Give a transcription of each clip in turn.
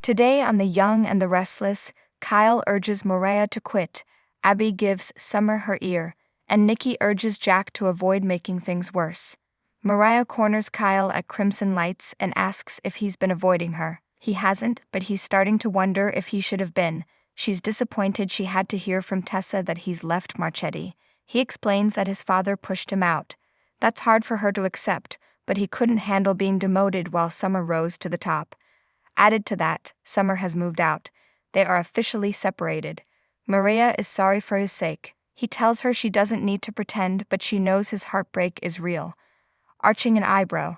Today on The Young and the Restless, Kyle urges Mariah to quit, Abby gives Summer her ear, and Nikki urges Jack to avoid making things worse. Mariah corners Kyle at Crimson Lights and asks if he's been avoiding her. He hasn't, but he's starting to wonder if he should have been. She's disappointed she had to hear from Tessa that he's left Marchetti. He explains that his father pushed him out. That's hard for her to accept, but he couldn't handle being demoted while Summer rose to the top. Added to that, Summer has moved out. They are officially separated. Maria is sorry for his sake. He tells her she doesn't need to pretend, but she knows his heartbreak is real. Arching an eyebrow,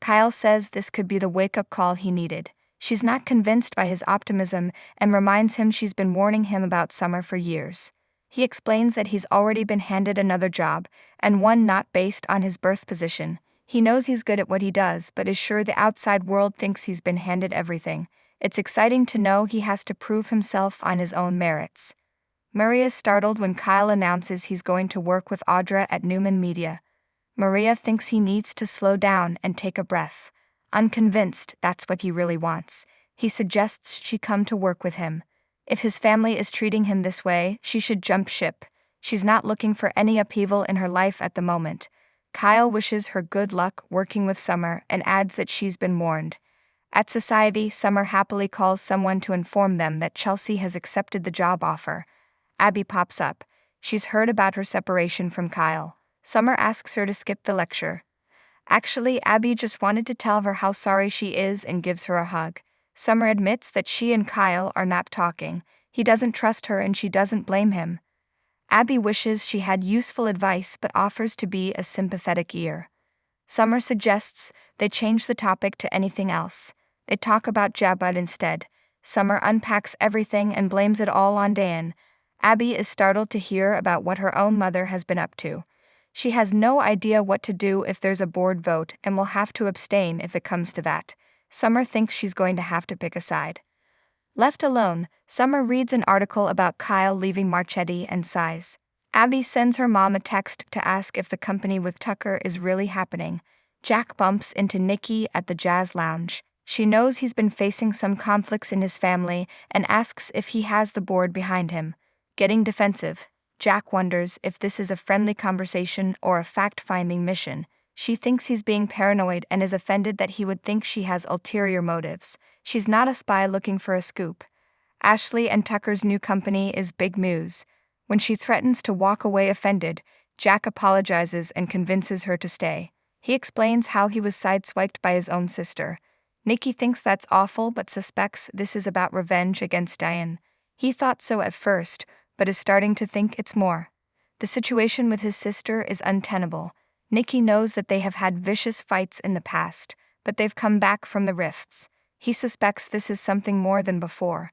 Kyle says this could be the wake-up call he needed. She's not convinced by his optimism and reminds him she's been warning him about Summer for years. He explains that he's already been handed another job, and one not based on his birth position. He knows he's good at what he does, but is sure the outside world thinks he's been handed everything. It's exciting to know he has to prove himself on his own merits. Maria is startled when Kyle announces he's going to work with Audra at Newman Media. Maria thinks he needs to slow down and take a breath. Unconvinced that's what he really wants, he suggests she come to work with him. If his family is treating him this way, she should jump ship. She's not looking for any upheaval in her life at the moment. Kyle wishes her good luck working with Summer and adds that she's been warned. At Society, Summer happily calls someone to inform them that Chelsea has accepted the job offer. Abby pops up. She's heard about her separation from Kyle. Summer asks her to skip the lecture. Actually, Abby just wanted to tell her how sorry she is and gives her a hug. Summer admits that she and Kyle are not talking. He doesn't trust her and she doesn't blame him. Abby wishes she had useful advice but offers to be a sympathetic ear. Summer suggests they change the topic to anything else. They talk about Jabud instead. Summer unpacks everything and blames it all on Diane. Abby is startled to hear about what her own mother has been up to. She has no idea what to do if there's a board vote and will have to abstain if it comes to that. Summer thinks she's going to have to pick a side. Left alone, Summer reads an article about Kyle leaving Marchetti and sighs. Abby sends her mom a text to ask if the company with Tucker is really happening. Jack bumps into Nikki at the jazz lounge. She knows he's been facing some conflicts in his family and asks if he has the board behind him. Getting defensive, Jack wonders if this is a friendly conversation or a fact-finding mission. She thinks he's being paranoid and is offended that he would think she has ulterior motives. She's not a spy looking for a scoop. Ashley and Tucker's new company is Big News. When she threatens to walk away offended, Jack apologizes and convinces her to stay. He explains how he was sideswiped by his own sister. Nikki thinks that's awful but suspects this is about revenge against Diane. He thought so at first, but is starting to think it's more. The situation with his sister is untenable. Nikki knows that they have had vicious fights in the past, but they've come back from the rifts. He suspects this is something more than before.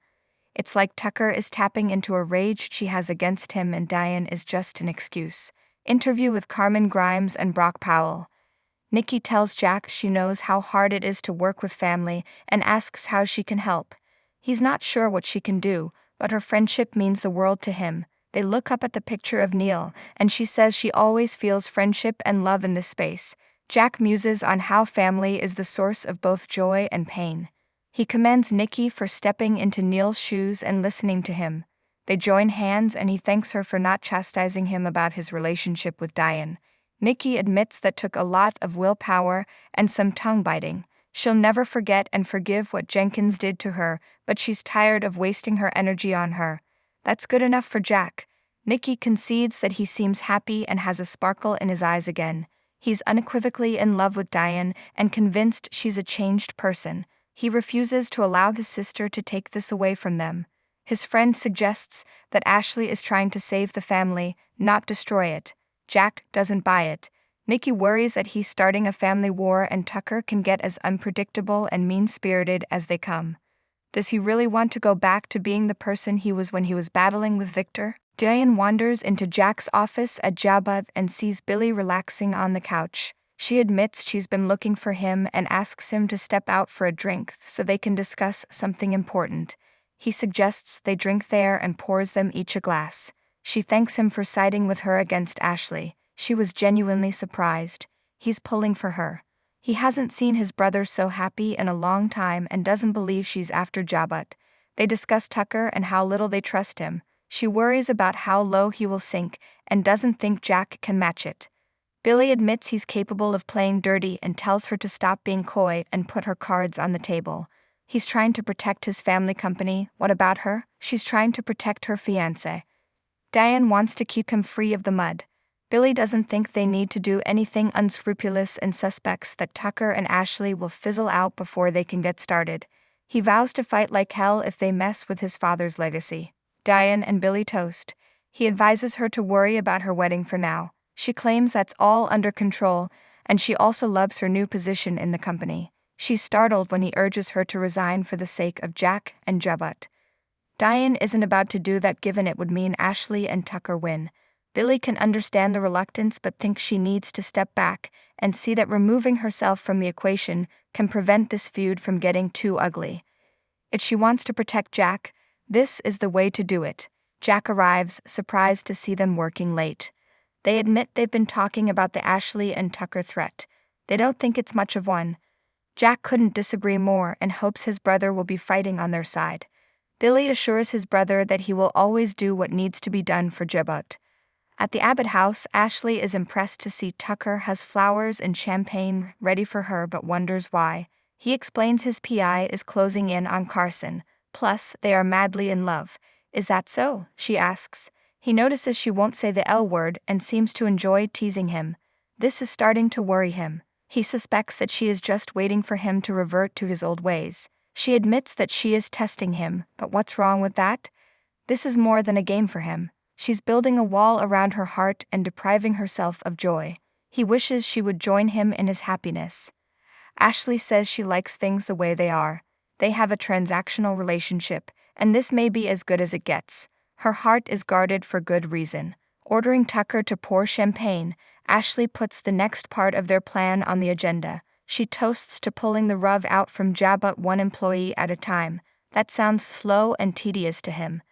It's like Tucker is tapping into a rage she has against him and Diane is just an excuse. Interview with Carmen Grimes and Brock Powell. Nikki tells Jack she knows how hard it is to work with family and asks how she can help. He's not sure what she can do, but her friendship means the world to him. They look up at the picture of Neil, and she says she always feels friendship and love in this space. Jack muses on how family is the source of both joy and pain. He commends Nikki for stepping into Neil's shoes and listening to him. They join hands and he thanks her for not chastising him about his relationship with Diane. Nikki admits that took a lot of willpower and some tongue-biting. She'll never forget and forgive what Jenkins did to her, but she's tired of wasting her energy on her. That's good enough for Jack. Nikki concedes that he seems happy and has a sparkle in his eyes again. He's unequivocally in love with Diane and convinced she's a changed person. He refuses to allow his sister to take this away from them. His friend suggests that Ashley is trying to save the family, not destroy it. Jack doesn't buy it. Nikki worries that he's starting a family war and Tucker can get as unpredictable and mean-spirited as they come. Does he really want to go back to being the person he was when he was battling with Victor? Diane wanders into Jack's office at Jabud and sees Billy relaxing on the couch. She admits she's been looking for him and asks him to step out for a drink so they can discuss something important. He suggests they drink there and pours them each a glass. She thanks him for siding with her against Ashley. She was genuinely surprised. He's pulling for her. He hasn't seen his brother so happy in a long time and doesn't believe she's after Jabut. They discuss Tucker and how little they trust him. She worries about how low he will sink and doesn't think Jack can match it. Billy admits he's capable of playing dirty and tells her to stop being coy and put her cards on the table. He's trying to protect his family company. What about her? She's trying to protect her fiancé. Diane wants to keep him free of the mud. Billy doesn't think they need to do anything unscrupulous and suspects that Tucker and Ashley will fizzle out before they can get started. He vows to fight like hell if they mess with his father's legacy. Diane and Billy toast. He advises her to worry about her wedding for now. She claims that's all under control, and she also loves her new position in the company. She's startled when he urges her to resign for the sake of Jack and Jabut. Diane isn't about to do that given it would mean Ashley and Tucker win. Billy can understand the reluctance but thinks she needs to step back and see that removing herself from the equation can prevent this feud from getting too ugly. If she wants to protect Jack, this is the way to do it. Jack arrives, surprised to see them working late. They admit they've been talking about the Ashley and Tucker threat. They don't think it's much of one. Jack couldn't disagree more and hopes his brother will be fighting on their side. Billy assures his brother that he will always do what needs to be done for Jabut. At the Abbott house, Ashley is impressed to see Tucker has flowers and champagne ready for her but wonders why. He explains his PI is closing in on Carson, plus they are madly in love. Is that so? She asks. He notices she won't say the L word and seems to enjoy teasing him. This is starting to worry him. He suspects that she is just waiting for him to revert to his old ways. She admits that she is testing him, but what's wrong with that? This is more than a game for him. She's building a wall around her heart and depriving herself of joy. He wishes she would join him in his happiness. Ashley says she likes things the way they are. They have a transactional relationship, and this may be as good as it gets. Her heart is guarded for good reason. Ordering Tucker to pour champagne, Ashley puts the next part of their plan on the agenda. She toasts to pulling the rug out from Jabut one employee at a time. That sounds slow and tedious to him.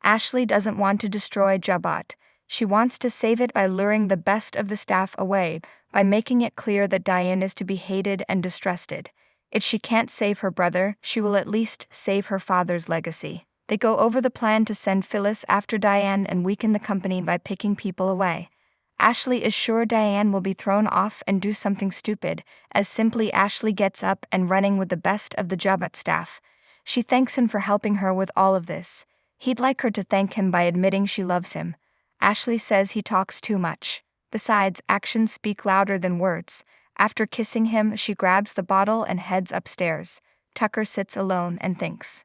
Ashley doesn't want to destroy Jabut. She wants to save it by luring the best of the staff away, by making it clear that Diane is to be hated and distrusted. If she can't save her brother, she will at least save her father's legacy. They go over the plan to send Phyllis after Diane and weaken the company by picking people away. Ashley is sure Diane will be thrown off and do something stupid, as simply Ashley gets up and running with the best of the Jabut staff. She thanks him for helping her with all of this. He'd like her to thank him by admitting she loves him. Ashley says he talks too much. Besides, actions speak louder than words. After kissing him, she grabs the bottle and heads upstairs. Tucker sits alone and thinks.